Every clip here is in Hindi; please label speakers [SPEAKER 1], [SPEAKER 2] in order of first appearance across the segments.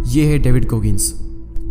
[SPEAKER 1] ये है डेविड गोगिंस,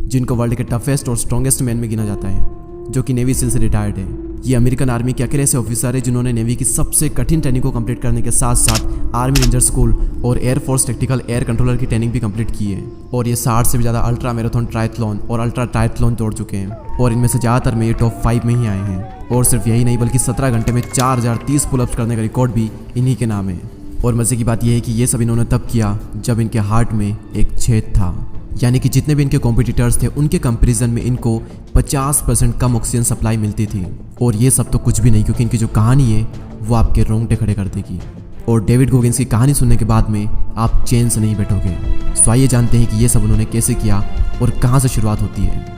[SPEAKER 1] जिनको वर्ल्ड के टफेस्ट और स्ट्रॉन्गेस्ट मैन में गिना जाता है, जो कि नेवी सील से रिटायर्ड है। ये अमेरिकन आर्मी के अकेले ऐसे ऑफिसर है जिन्होंने नेवी की सबसे कठिन ट्रेनिंग को कंप्लीट करने के साथ साथ आर्मी रेंजर स्कूल और एयरफोर्स टेक्टिकल एयर कंट्रोलर की ट्रेनिंग भी कंप्लीट की है। और ये 60 से भी ज़्यादा अल्ट्रा मैराथन ट्रायथलॉन और अल्ट्रा ट्रायथलॉन दौड़ चुके हैं, और इनमें से ज़्यादातर में ये टॉप 5 में ही आए हैं। और सिर्फ यही नहीं, बल्कि 17 घंटे में 4030 पुलअप्स करने का रिकॉर्ड भी इन्हीं के नाम है। और मज़े की बात यह है कि ये सब इन्होंने तब किया जब इनके हार्ट में एक छेद था, यानी कि जितने भी इनके कॉम्पिटिटर्स थे उनके कंपैरिजन में इनको 50% कम ऑक्सीजन सप्लाई मिलती थी। और ये सब तो कुछ भी नहीं, क्योंकि इनकी जो कहानी है वो आपके रोंगटे खड़े कर देगी। और डेविड गोगिंस की कहानी सुनने के बाद में आप चैन से नहीं बैठोगे। सो आइए जानते हैं कि ये सब उन्होंने कैसे किया और कहाँ से शुरुआत होती है।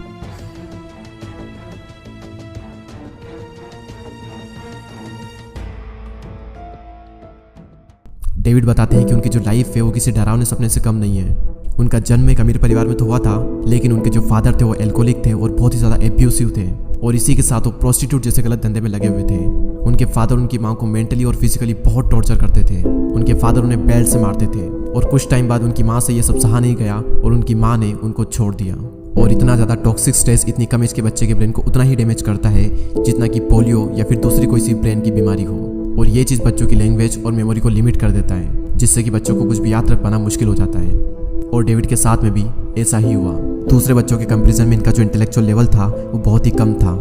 [SPEAKER 1] डेविड बताते हैं कि उनकी जो लाइफ है वो किसी डरावने सपने से कम नहीं है। उनका जन्म एक अमीर परिवार में तो हुआ था, लेकिन उनके जो फादर थे वो एल्कोहलिक थे और बहुत ही ज़्यादा एब्यूसिव थे, और इसी के साथ वो प्रोस्टिट्यूट जैसे गलत धंधे में लगे हुए थे। उनके फादर उनकी माँ को मेंटली और फिजिकली बहुत टॉर्चर करते थे। उनके फादर उन्हें बेल्ट से मारते थे, और कुछ टाइम बाद उनकी माँ से ये सब सहा नहीं गया और उनकी माँ ने उनको छोड़ दिया। और इतना ज़्यादा टॉक्सिक स्ट्रेस इतनी कम एज के बच्चे के ब्रेन को उतना ही डैमेज करता है जितना कि पोलियो या फिर दूसरी कोई सी ब्रेन की बीमारी हो। और ये चीज़ बच्चों की लैंग्वेज और मेमोरी को लिमिट कर देता है, जिससे कि बच्चों को कुछ भी याद रख पाना मुश्किल हो जाता है। और डेविड के साथ में भी ऐसा ही हुआ। दूसरे बच्चों के कंपैरिजन में इनका जो इंटेलेक्चुअल लेवल था वो बहुत ही कम था।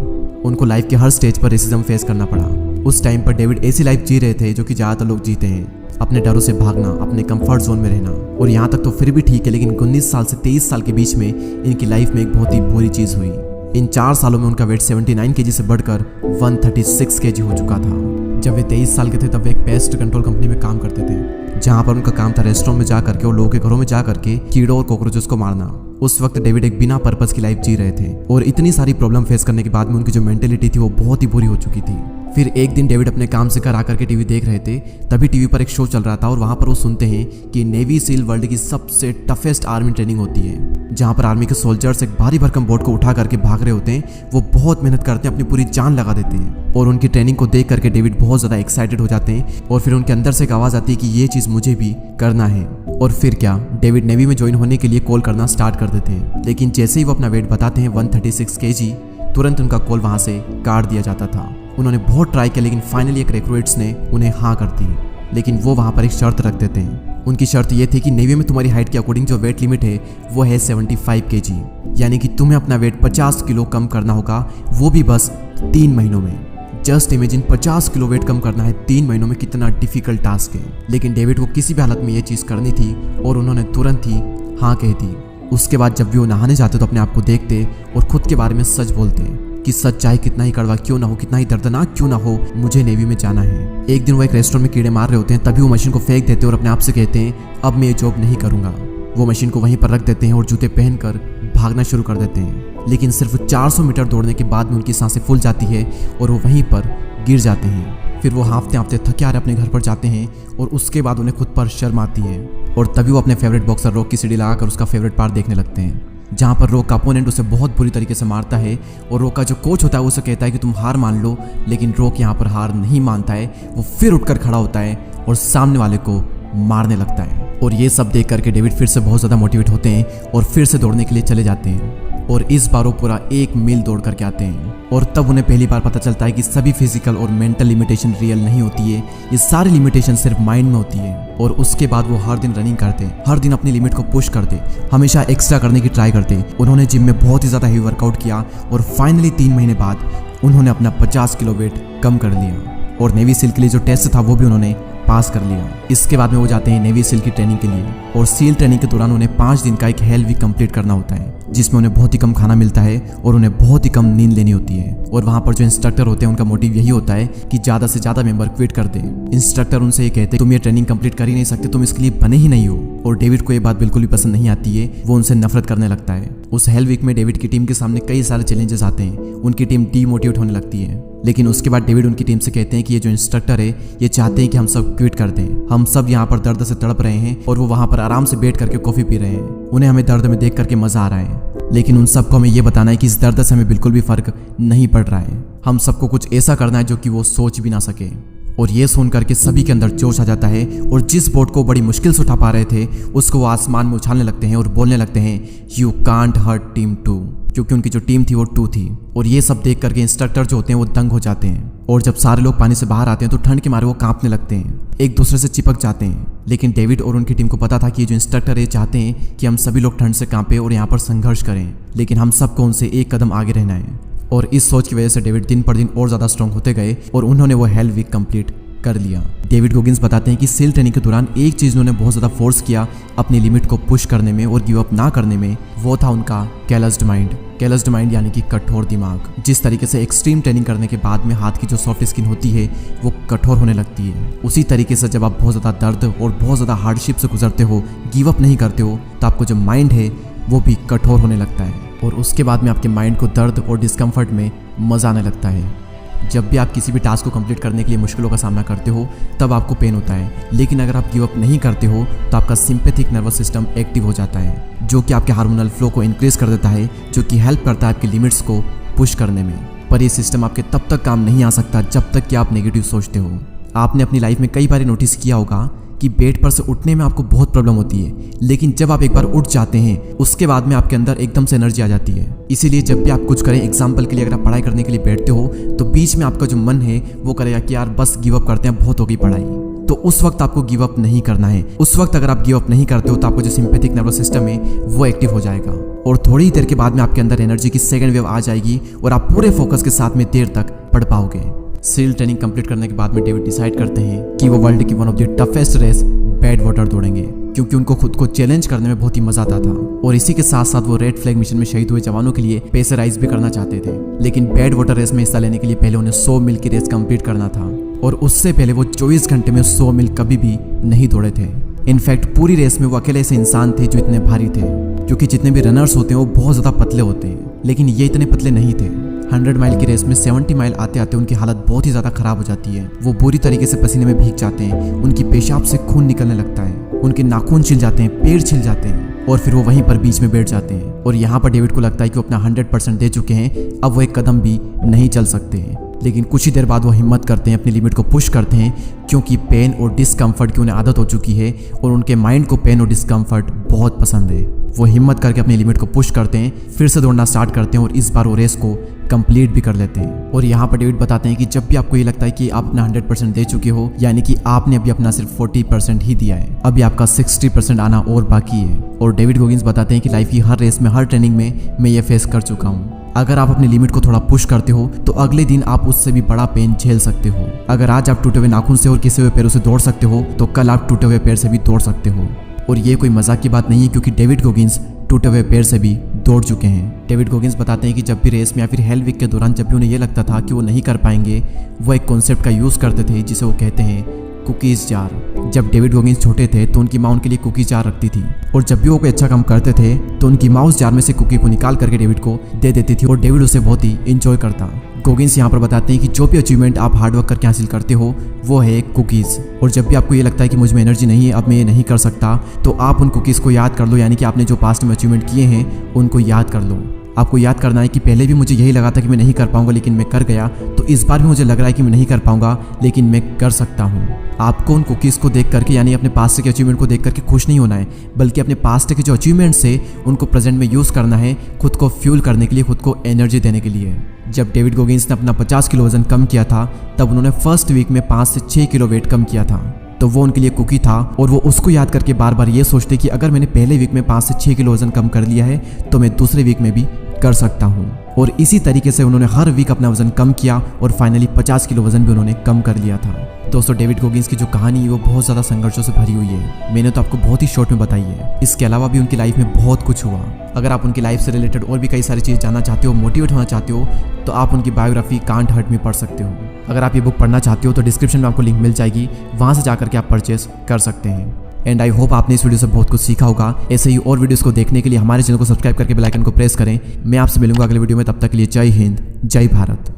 [SPEAKER 1] उनको लाइफ के हर स्टेज पर रेसिज्म फेस करना पड़ा। उस टाइम पर डेविड ऐसी लाइफ जी रहे थे जो कि ज़्यादातर लोग जीते हैं, अपने डरों से भागना, अपने कंफर्ट जोन में रहना। और यहाँ तक तो फिर भी ठीक है, लेकिन 19 साल से 23 साल के बीच में इनकी लाइफ में एक बहुत ही बुरी चीज़ हुई। इन 4 सालों में उनका वेट 79 kg से बढ़कर 136 kg हो चुका था। जब वे 23 साल के थे तब वे एक पेस्ट कंट्रोल कंपनी में काम करते थे, जहाँ पर उनका काम था रेस्टोरेंट में जा करके और लोगों के घरों में जा करके कीड़ों और कॉकरोचेस को मारना। उस वक्त डेविड एक बिना पर्पस की लाइफ जी रहे थे, और इतनी सारी प्रॉब्लम फेस करने के बाद में उनकी जो मेंटेलिटी थी वो बहुत ही बुरी हो चुकी थी। फिर एक दिन डेविड अपने काम से घर आकर के टीवी देख रहे थे, तभी टीवी पर एक शो चल रहा था, और वहाँ पर वो सुनते हैं कि नेवी सील वर्ल्ड की सबसे टफेस्ट आर्मी ट्रेनिंग होती है, जहाँ पर आर्मी के सोल्जर्स एक भारी भरकम बोट को उठा करके भाग रहे होते हैं। वो बहुत मेहनत करते हैं, अपनी पूरी जान लगा देते हैं, और उनकी ट्रेनिंग को देख करके डेविड बहुत ज़्यादा एक्साइटेड हो जाते हैं। और फिर उनके अंदर से एक आवाज़ आती है कि ये चीज़ मुझे भी करना है। और फिर क्या, डेविड नेवी में ज्वाइन होने के लिए कॉल करना स्टार्ट कर देते हैं। लेकिन जैसे ही वो अपना वेट बताते हैं 136 kg, तुरंत उनका कॉल वहाँ से काट दिया जाता था। उन्होंने बहुत ट्राई किया, लेकिन फाइनली एक रिक्रूट्स ने उन्हें हाँ कर दी। लेकिन वो वहाँ पर एक शर्त रख देते हैं। उनकी शर्त ये थी कि नेवी में तुम्हारी हाइट के अकॉर्डिंग जो वेट लिमिट है वो है 75 kg, यानी कि तुम्हें अपना वेट 50 किलो कम करना होगा, वो भी बस 3 महीनों में। जस्ट इमेजिन 50 किलो वेट कम करना है 3 महीनों में, कितना डिफिकल्ट टास्क है। लेकिन डेविड को किसी भी हालत में ये चीज़ करनी थी, और उन्होंने तुरंत ही हाँ कह दी। उसके बाद जब भी वो नहाने जाते तो अपने आप को देखते और खुद के बारे में सच बोलते कि सच चाहे कितना ही कड़वा क्यों ना हो, कितना ही दर्दनाक क्यों ना हो, मुझे नेवी में जाना है। एक दिन वो एक रेस्टोरेंट में कीड़े मार रहे होते हैं, तभी वो मशीन को फेंक देते हैं और अपने आप से कहते हैं अब मैं ये जॉब नहीं करूँगा। वो मशीन को वहीं पर रख देते हैं और जूते पहनकर भागना शुरू कर देते हैं। लेकिन सिर्फ 400 मीटर दौड़ने के बाद में उनकी सांसें फूल जाती है और वो वहीं पर गिर जाते हैं। फिर वो हाँफते हाँफते थके हारे अपने घर पर जाते हैं, और उसके बाद उन्हें खुद पर शर्म आती है। और तभी वो अपने फेवरेट बॉक्सर रॉक की सीढ़ी लगाकर उसका फेवरेट पार्ट देखने लगते हैं, जहाँ पर रॉक का अपोनेंट उसे बहुत बुरी तरीके से मारता है। और रॉक का जो कोच होता है वो उसे कहता है कि तुम हार मान लो, लेकिन रॉक यहाँ पर हार नहीं मानता है। वो फिर उठकर खड़ा होता है और सामने वाले को मारने लगता है। और ये सब देख करके डेविड फिर से बहुत ज़्यादा मोटिवेट होते हैं और फिर से दौड़ने के लिए चले जाते हैं। और इस बार वो पूरा 1 मील दौड़ करके आते हैं। और तब उन्हें पहली बार पता चलता है कि सभी फिजिकल और मेंटल लिमिटेशन रियल नहीं होती है, ये सारी लिमिटेशन सिर्फ माइंड में होती है। और उसके बाद वो हर दिन रनिंग करते, हर दिन अपनी लिमिट को पुश करते, हमेशा एक्स्ट्रा करने की ट्राई करते। उन्होंने जिम में बहुत ही ज़्यादा हेवी वर्कआउट किया, और फाइनली 3 महीने बाद उन्होंने अपना 50 किलो वेट कम कर लिया। और नेवी सील के लिए जो टेस्ट था वो भी उन्होंने पास कर लिया। इसके बाद में वो जाते हैं नेवी सील की ट्रेनिंग के लिए, और सील ट्रेनिंग के दौरान उन्हें 5 दिन का एक हेल वीक कंप्लीट करना होता है, जिसमें उन्हें बहुत ही कम खाना मिलता है और उन्हें बहुत ही कम नींद लेनी होती है। और वहाँ पर जो इंस्ट्रक्टर होते हैं उनका मोटिव यही होता है कि ज़्यादा से ज़्यादा मेंबर क्विट कर दे। इंस्ट्रक्टर उनसे ये कहते हैं तुम ये ट्रेनिंग कंप्लीट कर ही नहीं सकते, तुम इसके लिए बने ही नहीं हो। और डेविड को ये बात बिल्कुल भी पसंद नहीं आती है, वो उनसे नफरत करने लगता है। उस हेल वीक में डेविड की टीम के सामने कई सारे चैलेंजेस आते हैं, उनकी टीम डीमोटिवेट होने लगती है। लेकिन उसके बाद डेविड उनकी टीम से कहते हैं कि ये जो इंस्ट्रक्टर है ये चाहते हैं कि हम सब क्विट कर दें, हम सब यहाँ पर दर्द से तड़प रहे हैं, और वो वहाँ पर आराम से बैठ करके कॉफ़ी पी रहे हैं। उन्हें हमें दर्द में देख करके मज़ा आ रहा है, लेकिन उन सबको हमें ये बताना है कि इस दर्द से हमें बिल्कुल भी फर्क नहीं पड़ रहा है। हम सबको कुछ ऐसा करना है जो कि वो सोच भी ना सके। और ये सुन करके सभी के अंदर जोश आ जाता है और जिस बोट को बड़ी मुश्किल से उठा पा रहे थे उसको वो आसमान में उछालने लगते हैं और बोलने लगते हैं यू कांट हर्ट टीम 2, क्योंकि उनकी जो टीम थी वो 2 थी। और ये सब देख करके इंस्ट्रक्टर जो होते हैं वो दंग हो जाते हैं और जब सारे लोग पानी से बाहर आते हैं तो ठंड के मारे वो कांपने लगते हैं, एक दूसरे से चिपक जाते हैं। लेकिन डेविड और उनकी टीम को पता था कि ये जो इंस्ट्रक्टर ये चाहते हैं कि हम सभी लोग ठंड से कांपे और यहाँ पर संघर्ष करें, लेकिन हम सबको उनसे एक कदम आगे रहना है। और इस सोच की वजह से डेविड दिन पर दिन और ज़्यादा स्ट्रांग होते गए और उन्होंने वो हेल वीक कंप्लीट कर लिया। डेविड गोगिंस बताते हैं कि सील ट्रेनिंग के दौरान एक चीज़ उन्होंने बहुत ज़्यादा फोर्स किया अपनी लिमिट को पुश करने में और गिव अप ना करने में, वो था उनका कैलस्ड माइंड। कैलस्ड माइंड यानी कि कठोर दिमाग। जिस तरीके से एक्सट्रीम ट्रेनिंग करने के बाद में हाथ की जो सॉफ्ट स्किन होती है वो कठोर होने लगती है, उसी तरीके से जब आप बहुत ज़्यादा दर्द और बहुत ज़्यादा हार्डशिप से गुजरते हो, गिव अप नहीं करते हो, तो आपको जो माइंड है वो भी कठोर होने लगता है और उसके बाद में आपके माइंड को दर्द और डिस्कम्फर्ट में मज़ा आने लगता है। जब भी आप किसी भी टास्क को कंप्लीट करने के लिए मुश्किलों का सामना करते हो तब आपको पेन होता है, लेकिन अगर आप गिव अप नहीं करते हो तो आपका सिंपैथिक नर्वस सिस्टम एक्टिव हो जाता है, जो कि आपके हार्मोनल फ्लो को इंक्रीज कर देता है, जो कि हेल्प करता है आपकी लिमिट्स को पुश करने में। पर ये सिस्टम आपके तब तक काम नहीं आ सकता जब तक कि आप नेगेटिव सोचते हो। आपने अपनी लाइफ में कई बार नोटिस किया होगा कि बेड पर से उठने में आपको बहुत प्रॉब्लम होती है, लेकिन जब आप एक बार उठ जाते हैं उसके बाद में आपके अंदर एकदम से एनर्जी आ जाती है। इसीलिए जब भी आप कुछ करें, एग्जाम्पल के लिए अगर आप पढ़ाई करने के लिए बैठते हो तो बीच में आपका जो मन है वो करेगा कि यार बस गिव अप करते हैं, बहुत हो गई पढ़ाई, तो उस वक्त आपको गिव अप नहीं करना है। उस वक्त अगर आप गिव अप नहीं करते हो तो आपको जो सिंपैथिक नर्वस सिस्टम है वो एक्टिव हो जाएगा और थोड़ी ही देर के बाद में आपके अंदर एनर्जी की सेकंड वेव आ जाएगी और आप पूरे फोकस के साथ में देर तक पढ़ पाओगे। सील ट्रेनिंग कंप्लीट करने के बाद में डेविड डिसाइड करते हैं कि वो वर्ल्ड की one of the toughest race bad water दौड़ेंगे, क्योंकि उनको खुद को चैलेंज करने में बहुत ही मजा आता था। और इसी के साथ साथ वो रेड फ्लैग मिशन में शहीद हुए जवानों के लिए प्रेशराइज भी करना चाहते थे, लेकिन बैड वाटर रेस में हिस्सा लेने के लिए पहले उन्हें 100 मील की रेस कंप्लीट करना था और उससे पहले वो 24 घंटे में 100 मील कभी भी नहीं दौड़े थे। इनफैक्ट पूरी रेस में वो अकेले ऐसे इंसान थे जो इतने भारी थे, क्योंकि जितने भी रनर्स होते हैं वो बहुत ज़्यादा पतले होते हैं, लेकिन ये इतने पतले नहीं थे। 100 माइल की रेस में 70 माइल आते आते उनकी हालत बहुत ही ज़्यादा खराब हो जाती है। वो बुरी तरीके से पसीने में भीग जाते हैं, उनकी पेशाब से खून निकलने लगता है, उनके नाखून छिल जाते हैं, पैर छिल जाते हैं और फिर वो वहीं पर बीच में बैठ जाते हैं। और यहाँ पर डेविड को लगता है कि वो अपना 100% दे चुके हैं, अब वो एक कदम भी नहीं चल सकते हैं। लेकिन कुछ ही देर बाद वो हिम्मत करते हैं, अपनी लिमिट को पुश करते हैं, क्योंकि पेन और डिस्कम्फर्ट की उन्हें आदत हो चुकी है और उनके माइंड को पेन और डिस्कम्फर्ट बहुत पसंद है। वो हिम्मत करके अपनी लिमिट को पुश करते हैं, फिर से दौड़ना स्टार्ट करते हैं और इस बार वो रेस को कंप्लीट भी कर लेते हैं। और यहाँ पर डेविड बताते हैं कि जब भी आपको ये लगता है कि आप अपना 100% दे चुके हो, यानी कि आपने अभी अपना सिर्फ 40% ही दिया है, अभी आपका 60% आना और बाकी है। और डेविड गोगिंस बताते हैं कि लाइफ की हर रेस में, हर ट्रेनिंग में मैं ये फेस कर चुका हूँ। अगर आप अपनी लिमिट को थोड़ा पुश करते हो तो अगले दिन आप उससे भी बड़ा पेन झेल सकते हो। अगर आज आप टूटे हुए नाखून से और किसे हुए पैरों से दौड़ सकते हो तो कल आप टूटे हुए पैर से भी दौड़ सकते हो। और ये कोई मजाक की बात नहीं है, क्योंकि डेविड गोगिंस टूटे हुए पैर से भी दौड़ चुके हैं। डेविड गोगिंस बताते हैं कि जब भी रेस में या फिर हेल वीक के दौरान जब भी उन्हें ये लगता था कि वो नहीं कर पाएंगे, वो एक कॉन्सेप्ट का यूज़ करते थे जिसे वो कहते हैं कुकीज़ जार। जब डेविड गोगिंस छोटे थे तो उनकी माँ उनके लिए कुकी जार रखती थी और जब भी वो कोई अच्छा काम करते थे तो उनकी माँ उस जार में से कुकी को निकाल करके डेविड को दे देती थी और डेविड उसे बहुत ही इंजॉय करता। गोगिंस यहाँ पर बताते हैं कि जो भी अचीवमेंट आप हार्डवर्क करके हासिल करते हो वो है कुकीज़। और जब भी आपको ये लगता है कि मुझ में एनर्जी नहीं है, अब मैं ये नहीं कर सकता, तो आप उन कुकीज़ को याद कर लो, यानी कि आपने जो पास्ट में अचीवमेंट किए हैं उनको याद कर लो। आपको याद करना है कि पहले भी मुझे यही लगा था कि मैं नहीं कर पाऊंगा, लेकिन मैं कर गया, तो इस बार भी मुझे लग रहा है कि मैं नहीं कर पाऊंगा, लेकिन मैं कर सकता हूँ। आपको उन कुकीज़ को देख करके, यानी अपने पास्ट के अचीवमेंट को देख करके खुश नहीं होना है, बल्कि अपने पास्ट के जो अचीवमेंट्स है उनको प्रेजेंट में यूज़ करना है, खुद को फ्यूल करने के लिए, खुद को एनर्जी देने के लिए। जब डेविड गोगिंस ने अपना 50 किलो वजन कम किया था तब उन्होंने फर्स्ट वीक में 5 से 6 किलो वेट कम किया था, तो वो उनके लिए कुकी था और वो उसको याद करके बार बार ये सोचते कि अगर मैंने पहले वीक में 5 से 6 किलो वजन कम कर लिया है तो मैं दूसरे वीक में भी कर सकता हूँ। और इसी तरीके से उन्होंने हर वीक अपना वजन कम किया और फाइनली 50 किलो वजन भी उन्होंने कम कर लिया था। दोस्तों, डेविड गोगिंस की जो कहानी है वो बहुत ज़्यादा संघर्षों से भरी हुई है। मैंने तो आपको बहुत ही शॉर्ट में बताई है, इसके अलावा भी उनकी लाइफ में बहुत कुछ हुआ। अगर आप उनकी लाइफ से रिलेटेड और भी कई सारी चीज़ जानना चाहते हो, मोटिवेट होना चाहते हो, तो आप उनकी बायोग्राफी कांट हर्ट मी पढ़ सकते हो। अगर आप ये बुक पढ़ना चाहते हो तो डिस्क्रिप्शन में आपको लिंक मिल जाएगी, वहाँ से जाकर के आप परचेस कर सकते हैं। एंड आई होप आपने इस वीडियो से बहुत कुछ सीखा होगा। ऐसे ही और वीडियोस को देखने के लिए हमारे चैनल को सब्सक्राइब करके बेल आइकन को प्रेस करें। मैं आपसे मिलूंगा अगले वीडियो में, तब तक के लिए जय हिंद, जय भारत।